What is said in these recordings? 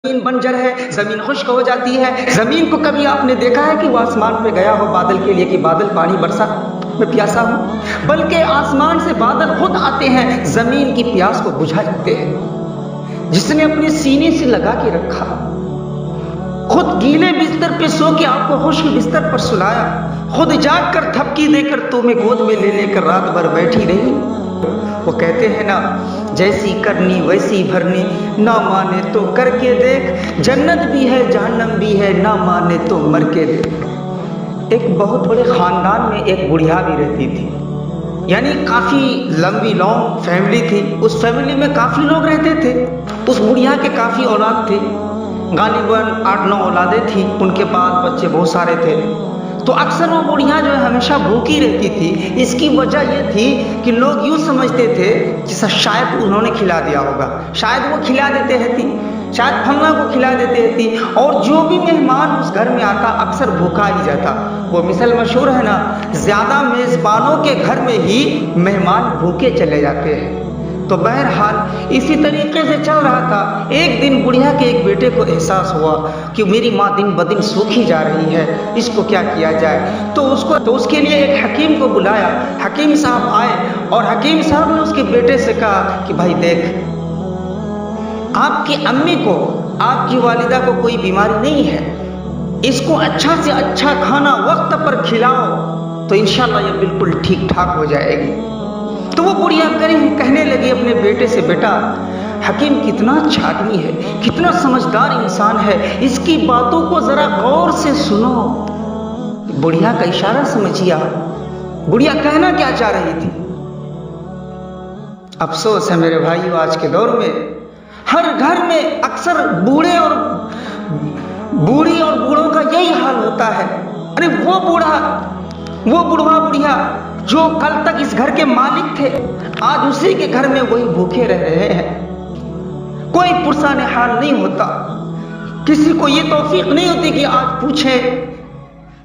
زمین بنجر ہے، زمین خشک ہو جاتی ہے۔ زمین کو کبھی آپ نے دیکھا ہے کہ وہ آسمان پہ گیا ہو بادل کے لیے کہ بادل پانی برسا، میں پیاسا ہوں؟ بلکہ آسمان سے بادل خود آتے ہیں، زمین کی پیاس کو بجھا جاتے ہیں۔ جس نے اپنے سینے سے لگا کے رکھا، خود گیلے بستر پہ سو کے آپ کو خشک بستر پر سلایا، خود جاگ کر تھپکی دے کر تمہیں گود میں لے لے کر رات بھر بیٹھی رہی۔ وہ کہتے ہیں نا، جیسی کرنی ویسی بھرنی، نہ مانے تو کر کے دیکھ، جنت بھی ہے جہنم بھی ہے، نہ مانے تو مر کے دیکھ۔ ایک بہت بڑے خاندان میں ایک بڑھیا بھی رہتی تھی، یعنی کافی لمبی لانگ فیملی تھی۔ اس فیملی میں کافی لوگ رہتے تھے۔ اس بڑھیا کے کافی اولاد تھے، غالباً 8-9 اولادیں تھیں، ان کے پاس بچے بہت سارے تھے۔ تو اکثر وہ بڑھیا جو ہے ہمیشہ بھوکی رہتی تھی۔ اس کی وجہ یہ تھی کہ لوگ یوں سمجھتے تھے کہ شاید انہوں نے کھلا دیا ہوگا، شاید وہ کھلا دیتے رہتی، شاید پھلنا کو کھلا دیتے رہتی، اور جو بھی مہمان اس گھر میں آتا اکثر بھوکا ہی جاتا۔ وہ مثل مشہور ہے نا، زیادہ میزبانوں کے گھر میں ہی مہمان بھوکے چلے جاتے ہیں۔ تو بہرحال اسی طریقے سے چل رہا تھا۔ ایک دن بڑھیا کے ایک بیٹے کو احساس ہوا کہ میری ماں دن بدن سوکھی جا رہی ہے، اس کو کیا کیا جائے۔ تو اس کے لیے ایک حکیم کو بلایا۔ حکیم صاحب آئے اور حکیم صاحب نے اس کے بیٹے سے کہا کہ بھائی دیکھ، آپ کی امی کو، آپ کی والدہ کو کوئی بیماری نہیں ہے، اس کو اچھا سے اچھا کھانا وقت پر کھلاؤ تو انشاءاللہ یہ بالکل ٹھیک ٹھاک ہو جائے گی۔ تو وہ بڑھیا کہنے لگی اپنے بیٹے سے، بیٹا حکیم کتنا اچھا آدمی ہے، کتنا سمجھدار انسان ہے، اس کی باتوں کو ذرا غور سے سنو۔ بڑھیا کا اشارہ سمجھیا، بڑھیا کہنا کیا چاہ رہی تھی۔ افسوس ہے میرے بھائیو، آج کے دور میں ہر گھر میں اکثر بوڑھی اور بوڑھوں کا یہی حال ہوتا ہے۔ ارے وہ بوڑھا بڑھیا جو کل تک اس گھر کے مالک تھے، آج اسی کے گھر میں وہی بھوکے رہ رہے ہیں۔ کوئی پرسان حال نہیں ہوتا، کسی کو یہ توفیق نہیں ہوتی کہ آج پوچھے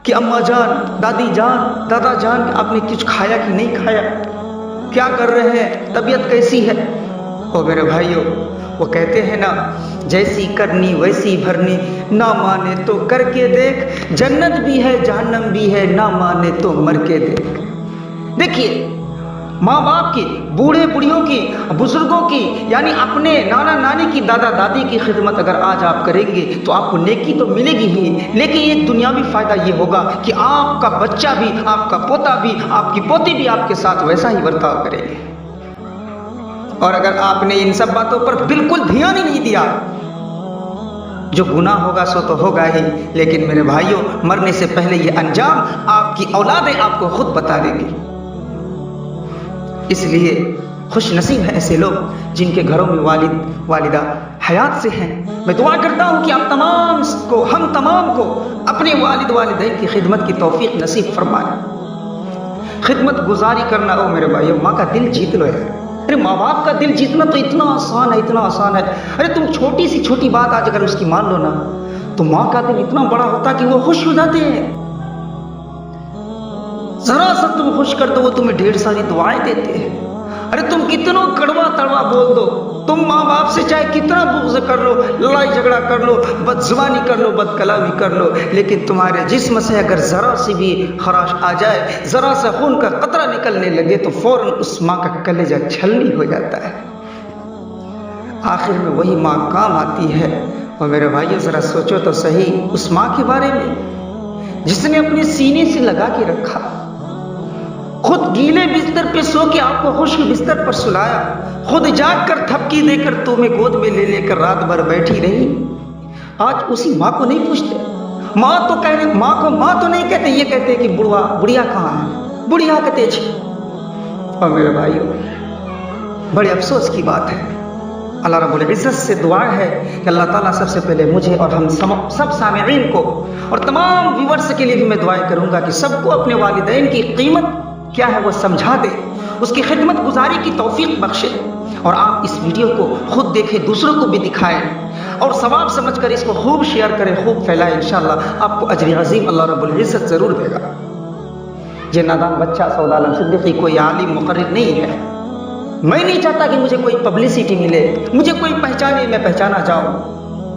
کہ اماں جان، دادی جان، دادا جان، آپ نے کچھ کھایا کہ نہیں کھایا، کیا کر رہے ہیں، طبیعت کیسی ہے۔ او میرے بھائیو، وہ کہتے ہیں نا، جیسی کرنی ویسی بھرنی، نہ مانے تو کر کے دیکھ، جنت بھی ہے جہنم بھی ہے، نہ مانے تو مر کے دیکھ۔ دیکھیے، ماں باپ کی، بوڑھے بوڑھیوں کی، بزرگوں کی، یعنی اپنے نانا نانی کی، دادا دادی کی خدمت اگر آج آپ کریں گے تو آپ کو نیکی تو ملے گی ہی، لیکن ایک دنیاوی فائدہ یہ ہوگا کہ آپ کا بچہ بھی، آپ کا پوتا بھی، آپ کی پوتی بھی آپ کے ساتھ ویسا ہی برتاؤ کرے گی۔ اور اگر آپ نے ان سب باتوں پر بالکل دھیان ہی نہیں دیا، جو گناہ ہوگا سو تو ہوگا ہی، لیکن میرے بھائیوں، مرنے سے پہلے یہ انجام آپ کی اولادیں آپ کو خود بتا دیں گی۔ اس لیے خوش نصیب ہیں ایسے لوگ جن کے گھروں میں والد والدہ حیات سے ہیں۔ میں دعا کرتا ہوں کہ ہم تمام کو اپنے والد والدین کی خدمت کی توفیق نصیب فرمائے۔ خدمت گزاری کرنا، او میرے بھائیو، ماں کا دل جیت لو ہے۔ ارے ماں باپ کا دل جیتنا تو اتنا آسان ہے، اتنا آسان ہے۔ ارے تم چھوٹی سی چھوٹی بات آج اگر اس کی مان لو نا، تو ماں کا دل اتنا بڑا ہوتا کہ وہ خوش ہو جاتے ہیں۔ ذرا سا تم خوش کر دو، وہ تمہیں ڈھیر ساری دعائیں دیتے ہیں۔ ارے تم کتنا کڑوا تڑوا بول دو، تم ماں باپ سے چاہے کتنا بغض کر لو، لڑائی جھگڑا کر لو، بد زبانی کر لو، بد کلامی کر لو، لیکن تمہارے جسم سے اگر ذرا سی بھی خراش آ جائے، ذرا سا خون کا قطرہ نکلنے لگے، تو فوراً اس ماں کا کلیجہ چھلنی ہو جاتا ہے۔ آخر میں وہی ماں کام آتی ہے۔ اور میرے بھائیو، ذرا سوچو تو صحیح اس ماں کے بارے میں جس نے اپنے سینے سے لگا کے رکھا، خود گیلے بستر پہ سو کے آپ کو خشک بستر پر سلایا، خود جاگ کر تھپکی دے کر تمہیں گود میں لے لے کر رات بھر بیٹھی رہی۔ آج اسی ماں کو نہیں پوچھتے، ماں کو ماں تو نہیں کہتے، یہ کہتے کہ بڑھیا کہاں ہے، بڑھیا کہتے چھ۔ اور میرے بھائیو، بڑے افسوس کی بات ہے۔ اللہ رب العزت سے دعا ہے کہ اللہ تعالیٰ سب سے پہلے مجھے اور ہم سب سامعین کو اور تمام ویورز کے لیے بھی میں دعائیں کروں گا کہ سب کو اپنے والدین کی قیمت کیا ہے وہ سمجھا دے، اس کی خدمت گزاری کی توفیق بخشے، اور آپ اس ویڈیو کو خود دیکھیں، دوسروں کو بھی دکھائیں، اور ثواب سمجھ کر اس کو خوب شیئر کریں، خوب پھیلائیں۔ انشاءاللہ آپ کو اجر عظیم اللہ رب العزت ضرور دے گا۔ یہ نادان بچہ سعود عالم صدیقی کوئی عالم مقرر نہیں ہے۔ میں نہیں چاہتا کہ مجھے کوئی پبلسٹی ملے، مجھے کوئی پہچانے، میں پہچانا جاؤں۔